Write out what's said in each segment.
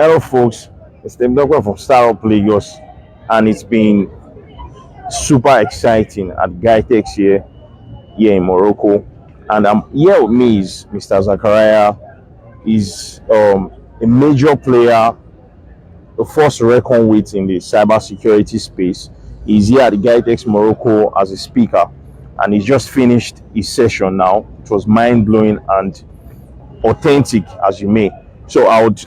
Hello, folks. It's the doctor from Startup Lagos, and it's been super exciting at GITEX here in Morocco. And here with me is Mr. Zachariah. He's a major player, the first reckon with in the cybersecurity space. He's here at GITEX Morocco as a speaker, and he's just finished his session now. It was mind blowing and authentic, as you may. So I would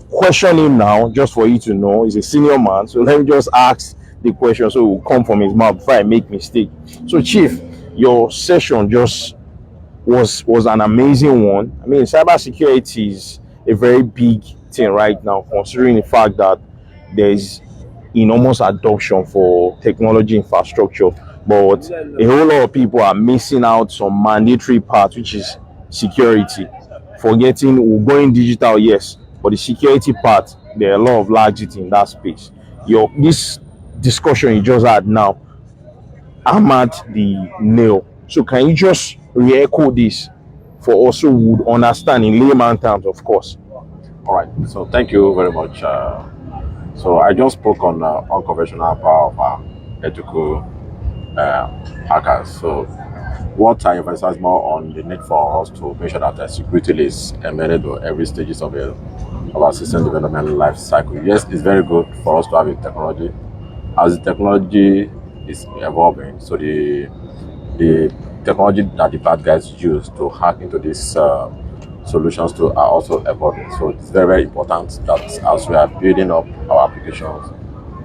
question him now, just for you to know. He's a senior man, so let me just ask the question so it will come from his mouth before I make mistake. So, Chief, your session just was an amazing one. I mean, cybersecurity is a very big thing right now, considering the fact that there is enormous adoption for technology infrastructure, but a whole lot of people are missing out some mandatory part, which is security. Forgetting we're going digital, yes, but the security part, there are a lot of lags in that space. Your this discussion you just had now hammered the nail. So can you just re-echo this for us who would understand in layman terms, of course? All right. So thank you very much. So I just spoke on unconventional power of ethical hackers. So what I emphasize more on the need for us to make sure that the security is embedded to every stages of our system development life cycle. Yes, it's very good for us to have a technology. As the technology is evolving, so the technology that the bad guys use to hack into these solutions to are also evolving. So it's very, very important that as we are building up our applications,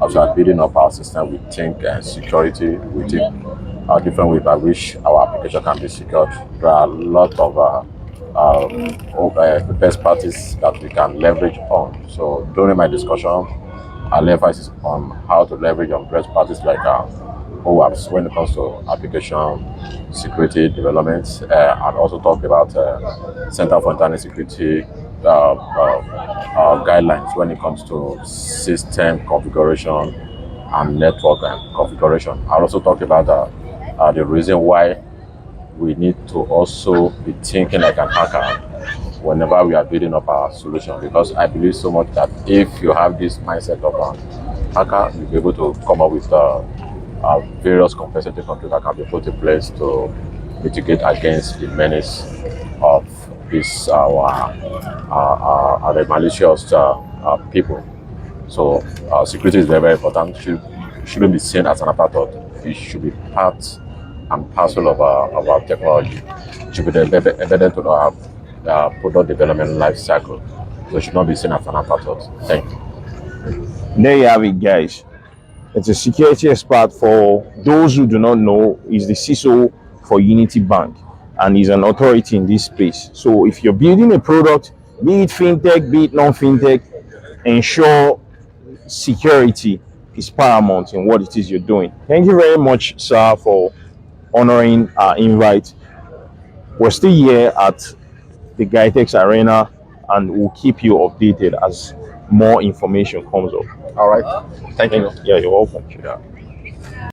as we are building up our system, we think security, we think different ways by which our application can be secured. There are a lot of best practices that we can leverage on. So during my discussion, I'll emphasize on how to leverage on best practices like OWASP when it comes to application security development, and also talk about Center for Internet Security guidelines when it comes to system configuration and network configuration. I'll also talk about the reason why we need to also be thinking like an hacker whenever we are building up our solution, because I believe so much that if you have this mindset of a hacker, you'll be able to come up with various compensating controls that can be put in place to mitigate against the menace of this the malicious people. So security is very, very important. Shouldn't be seen as an afterthought. It should be part and parcel of our technology. It should be embedded to our product development life cycle. So it should not be seen as an afterthought. Thank you. There you have it, guys. It's a security expert. For those who do not know, is the CISO for Unity Bank, and he's an authority in this space. So if you're building a product, be it fintech, be it non-fintech, ensure security is paramount in what it is you're doing. Thank you very much, sir, for honoring our invite. We're still here at the GITEX Arena, and we'll keep you updated as more information comes up. All right. Thank you. Yeah, you're welcome. Yeah.